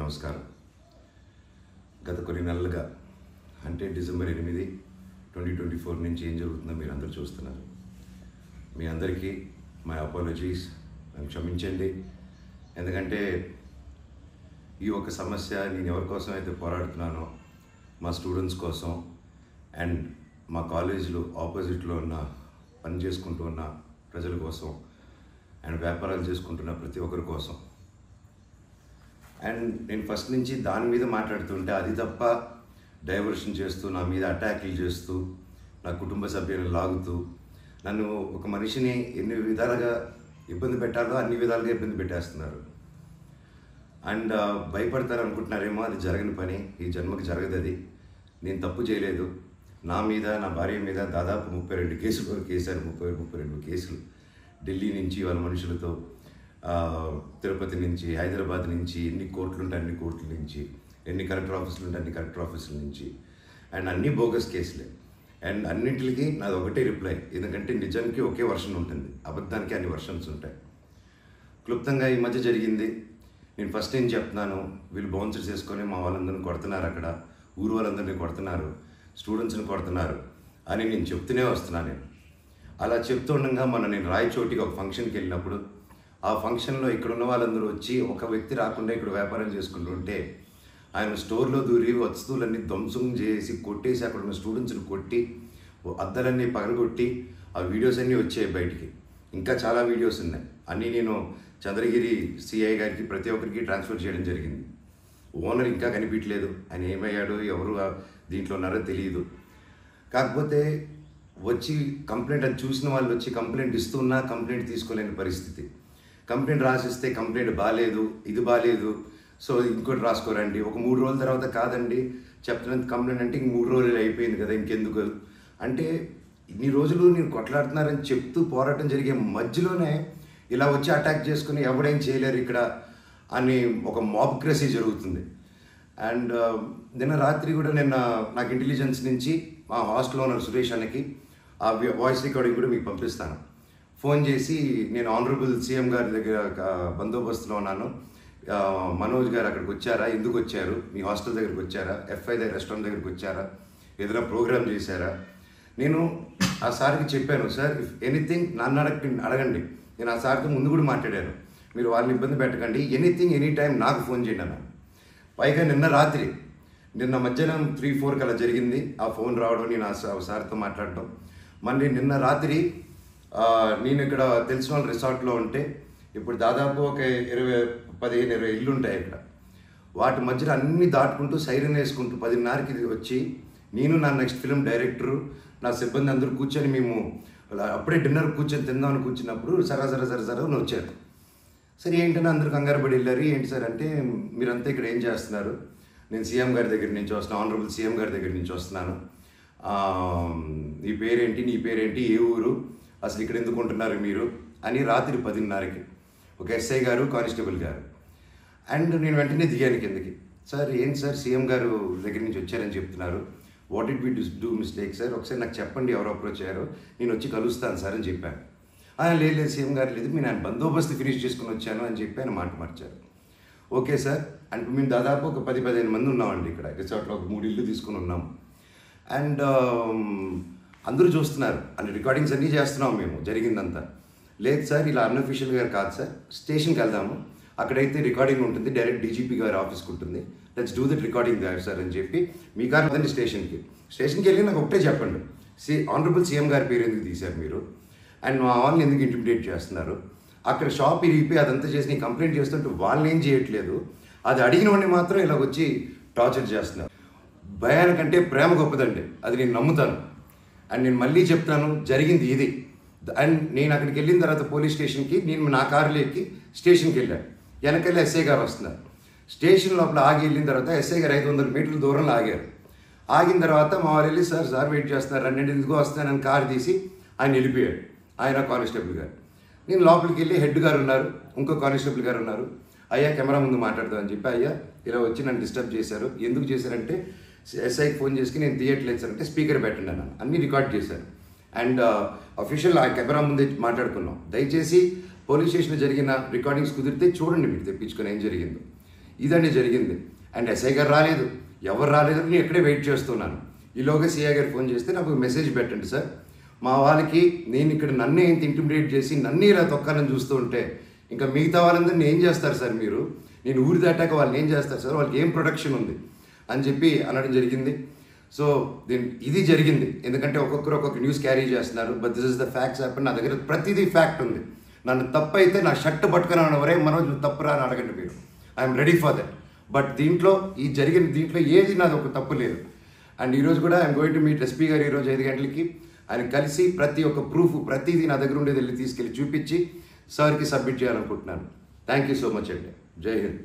నమస్కారం. గత కొన్ని నెలలుగా అంటే డిసెంబర్ 8, 2024 నుంచి ఏం జరుగుతుందో మీరు అందరూ చూస్తున్నారు. మీ అందరికీ మై అపాలజీస్, నన్ను క్షమించండి. ఎందుకంటే ఈ ఒక సమస్య నేను ఎవరి కోసం అయితే పోరాడుతున్నానో మా స్టూడెంట్స్ కోసం అండ్ మా కాలేజీలో ఆపోజిట్లో ఉన్న పని చేసుకుంటూ ఉన్న ప్రజల కోసం అండ్ వ్యాపారాలు చేసుకుంటున్న ప్రతి ఒక్కరి కోసం. అండ్ నేను ఫస్ట్ నుంచి దాని మీద మాట్లాడుతుంటే అది తప్ప డైవర్షన్ చేస్తూ నా మీద అటాక్లు చేస్తూ నా కుటుంబ సభ్యులను లాగుతూ నన్ను ఒక మనిషిని ఎన్ని విధాలుగా ఇబ్బంది పెట్టాలో అన్ని విధాలుగా ఇబ్బంది పెట్టేస్తున్నారు. అండ్ భయపడతారు అనుకుంటున్నారేమో, అది జరగని పని, ఈ జన్మకి జరగదు. అది నేను తప్పు చేయలేదు. నా మీద నా భార్య మీద దాదాపు 32 కేసులు వరకు వేశారు. 32 కేసులు ఢిల్లీ నుంచి వాళ్ళ మనుషులతో, తిరుపతి నుంచి, హైదరాబాద్ నుంచి, ఎన్ని కోర్టులు ఉంటే అన్ని కోర్టుల నుంచి, ఎన్ని కలెక్టర్ ఆఫీసులు ఉంటే అన్ని కలెక్టర్ ఆఫీసుల నుంచి, అండ్ అన్ని బోగస్ కేసులే. అండ్ అన్నింటికి నాది ఒకటే రిప్లై, ఎందుకంటే నిజానికి ఒకే వర్షన్ ఉంటుంది, అబద్ధానికి అన్ని వర్షన్స్ ఉంటాయి. క్లుప్తంగా ఈ మధ్య జరిగింది. నేను ఫస్ట్ ఏం చెప్తున్నాను, వీళ్ళు బౌన్సర్స్ చేసుకొని మా వాళ్ళందరినీ కొడుతున్నారు, అక్కడ ఊరు వాళ్ళందరినీ కొడుతున్నారు, స్టూడెంట్స్ని కొడుతున్నారు అని నేను చెప్తూనే వస్తున్నాను. నేను అలా చెప్తూ ఉండగా మొన్న నేను రాయచోటికి ఒక ఫంక్షన్కి వెళ్ళినప్పుడు ఆ ఫంక్షన్లో ఇక్కడ ఉన్న వాళ్ళందరూ వచ్చి ఒక వ్యక్తి రాకుండా ఇక్కడ వ్యాపారం చేసుకుంటుంటే ఆయన స్టోర్లో దూరి వస్తువులన్నీ ధ్వంసం చేసి కొట్టేసి అక్కడ ఉన్న స్టూడెంట్స్ని కొట్టి అద్దాలన్నీ పగలగొట్టి ఆ వీడియోస్ అన్నీ వచ్చాయి బయటికి. ఇంకా చాలా వీడియోస్ ఉన్నాయి. అన్నీ నేను చంద్రగిరి సిఐ గారికి ప్రతి ఒక్కరికి ట్రాన్స్ఫర్ చేయడం జరిగింది. ఓనర్ ఇంకా కనిపించలేదు, ఆయన ఏమయ్యాడు, ఎవరు దీంట్లో ఉన్నారో తెలియదు. కాకపోతే వచ్చి కంప్లైంట్ అది చూసిన వాళ్ళు వచ్చి కంప్లైంట్ ఇస్తున్నా కంప్లైంట్ తీసుకోలేని పరిస్థితి. కంప్లైంట్ రాసిస్తే కంప్లైంట్ బాగాలేదు, ఇది బాగాలేదు, సో ఇంకోటి రాసుకోరండి. ఒక 3 రోజుల తర్వాత కాదండి చెప్తున్నంత కంప్లైంట్ అంటే ఇంక 3 రోజులు అయిపోయింది కదా, ఇంకెందుకు అంటే ఇన్ని రోజులు నేను కొట్లాడుతున్నారని చెప్తూ పోరాటం జరిగే మధ్యలోనే ఇలా వచ్చి అటాక్ చేసుకుని ఎవడేం చేయలేరు ఇక్కడ అని ఒక మాబ్క్రసీ జరుగుతుంది. అండ్ నిన్న రాత్రి కూడా నాకు ఇంటెలిజెన్స్ నుంచి మా హాస్టల్ ఓనర్ సురేష్ అన్నకి ఆ వాయిస్ రికార్డింగ్ కూడా మీకు పంపిస్తాను. ఫోన్ చేసి నేను ఆనరబుల్ సీఎం గారి దగ్గర బందోబస్తులో ఉన్నాను, మనోజ్ గారు అక్కడికి వచ్చారా, ఎందుకు వచ్చారు, మీ హాస్టల్ దగ్గరికి వచ్చారా, ఎఫ్ఐ దగ్గర రెస్టారెంట్ దగ్గరికి వచ్చారా, ఏదైనా ప్రోగ్రామ్ చేశారా. నేను ఆ సార్కి చెప్పాను, సార్ ఇఫ్ ఎనీథింగ్ నన్ను అడగండి. నేను ఆ సార్తో ముందు కూడా మాట్లాడాను, మీరు వాళ్ళని ఇబ్బంది పెట్టకండి, ఎనీథింగ్ ఎనీ టైం నాకు ఫోన్ చేయండి అన్నాను. పైగా నిన్న మధ్యాహ్నం 3-4 అలా జరిగింది ఆ ఫోన్ రావడం, నేను ఆ సార్తో మాట్లాడటం. మళ్ళీ నిన్న రాత్రి నేను ఇక్కడ తెలిసిన వాళ్ళ రిసార్ట్లో ఉంటే, ఇప్పుడు దాదాపు ఒక 15-20 ఇల్లు ఉంటాయి ఇక్కడ. వాటి మధ్యలో అన్నీ దాటుకుంటూ సైరన్ వేసుకుంటూ 10:30కి వచ్చి నేను నా నెక్స్ట్ ఫిలిం డైరెక్టరు నా సిబ్బంది అందరూ కూర్చొని మేము అప్పుడే డిన్నర్ కూర్చొని తిందామని కూర్చున్నప్పుడు సరా వచ్చారు. సరే ఏంటని అందరూ కంగారు పడి వెళ్ళారు. ఏంటి సార్ అంటే, మీరంతా ఇక్కడ ఏం చేస్తున్నారు, నేను సీఎం గారి దగ్గర నుంచి వస్తున్నాను, ఆనరబుల్ సీఎం గారి దగ్గర నుంచి వస్తున్నాను, నీ పేరేంటి, ఏ ఊరు, అసలు ఇక్కడ ఎందుకు ఉంటున్నారు మీరు అని రాత్రి 10:30కి ఒక ఎస్ఐ గారు, కానిస్టేబుల్ గారు. అండ్ నేను వెంటనే దిగాను కిందకి. సార్ ఏంటి సార్ సీఎం గారు దగ్గర నుంచి వచ్చారని చెప్తున్నారు, what did we do mistake sir, ఒకసారి నాకు చెప్పండి ఎవరు అప్రోచ్ అయ్యారో, నేను వచ్చి కలుస్తాను సార్ అని చెప్పాను. లేదు సీఎం గారు లేదు, నేను ఆయన బందోబస్తు ఫినిష్ చేసుకుని వచ్చాను అని చెప్పి ఆయన మాట మార్చారు. ఓకే సార్ అంటే మేము దాదాపు ఒక 10-15 మంది ఉన్నామండి ఇక్కడ రిసార్ట్లో, ఒక 3 ఇల్లు తీసుకుని ఉన్నాము. అండ్ అందరూ చూస్తున్నారు, అన్ని రికార్డింగ్స్ అన్నీ చేస్తున్నాం మేము జరిగిందంతా. లేదు సార్ ఇలా అన్అఫీషియల్గా కాదు సార్, స్టేషన్కి వెళ్దాము, అక్కడైతే రికార్డింగ్ ఉంటుంది, డైరెక్ట్ డీజీపీ గారి ఆఫీస్కి ఉంటుంది, let's do that recording that sir అని చెప్పి, మీ కారు అదండి స్టేషన్కి వెళ్ళి నాకు ఒకటే చెప్పండి, ఆనరబుల్ సీఎం గారి పేరు ఎందుకు తీశారు మీరు, అండ్ మా వాళ్ళని ఎందుకు ఇంటిమిడేట్ చేస్తున్నారు, అక్కడ షాప్ ఇరిగిపోయి అదంతా చేసి నేను కంప్లైంట్ చేస్తుంటే వాళ్ళని ఏం చేయట్లేదు, అది అడిగిన వాడిని మాత్రం ఇలా వచ్చి టార్చర్ చేస్తున్నారు. భయానికంటే ప్రేమ గొప్పదండి, అది నేను నమ్ముతాను. అండ్ నేను మళ్ళీ చెప్తాను, జరిగింది ఇది. అండ్ నేను అక్కడికి వెళ్ళిన తర్వాత పోలీస్ స్టేషన్కి నేను నా కారులో ఎక్కి స్టేషన్కి వెళ్ళాను. వెనకెళ్ళి ఎస్ఐ గారు వస్తున్నారు. స్టేషన్ లోపల ఆగి వెళ్ళిన తర్వాత ఎస్ఐ గారు 500 మీటర్ల దూరంలో ఆగారు. ఆగిన తర్వాత మా వాళ్ళు వెళ్ళి సార్ వెయిట్ చేస్తున్నారు, రండి ఎందుకు వస్తున్నానని కారు తీసి ఆయన వెళ్ళిపోయాడు, ఆయన కానిస్టేబుల్ గారు. నేను లోపలికి వెళ్ళి హెడ్ గారు ఉన్నారు, ఇంకో కానిస్టేబుల్ గారు ఉన్నారు. అయ్యా కెమెరా ముందు మాట్లాడదామని చెప్పి, అయ్యా ఇలా వచ్చి నన్ను డిస్టర్బ్ చేశారు, ఎందుకు చేశారంటే ఎస్ఐకి ఫోన్ చేసి నేను తీయట్లేదు సార్ అంటే స్పీకర్ పెట్టండి అన్నాను, అన్నీ రికార్డ్ చేశారు. అండ్ అఫీషియల్ ఆ కెమెరా ముందే మాట్లాడుకున్నాం. దయచేసి పోలీస్ స్టేషన్లో జరిగిన రికార్డింగ్స్ కుదిరితే చూడండి, మీరు తెప్పించుకొని ఏం జరిగిందో. ఇదండి జరిగింది. అండ్ ఎస్ఐ గారు రాలేదు, ఎవరు రాలేదు, నేను ఎక్కడే వెయిట్ చేస్తున్నాను. ఈలోగా సిఐ గారు ఫోన్ చేస్తే నాకు మెసేజ్ పెట్టండి సార్, మా వాళ్ళకి నేను ఇక్కడ నన్నే ఇంత ఇంటిమిడేట్ చేసి నన్నే ఇలా తొక్కాలని చూస్తూ ఉంటే ఇంకా మిగతా వాళ్ళందరినీ ఏం చేస్తారు సార్ మీరు, నేను ఊరి దాటాక వాళ్ళని ఏం చేస్తారు సార్, వాళ్ళకి ఏం ప్రొటెక్షన్ ఉంది అని చెప్పి అనడం జరిగింది. సో ఇది జరిగింది. ఎందుకంటే ఒక్కొక్కరు ఒక్కొక్క న్యూస్ క్యారీ చేస్తున్నారు. But this is the facts happen. నా దగ్గర ప్రతిదీ ఫ్యాక్ట్ ఉంది. నన్ను తప్పు అయితే నా షర్ట్ పట్టుకుని అనవరే మనం తప్పురా అని అడగండి మీరు, I'm ready for that. But దీంట్లో దీంట్లో ఏది నాది ఒక తప్పు లేదు. అండ్ ఈరోజు కూడా I'm going to meet SP గారు ఈరోజు 5 గంటలకి. ఆయన కలిసి ప్రతి ఒక్క ప్రూఫ్ ప్రతిదీ నా దగ్గర ఉండేది వెళ్ళి తీసుకెళ్ళి చూపించి సార్కి సబ్మిట్ చేయాలనుకుంటున్నాను. థ్యాంక్ యూ సో మచ్ అండి. జై హింద్.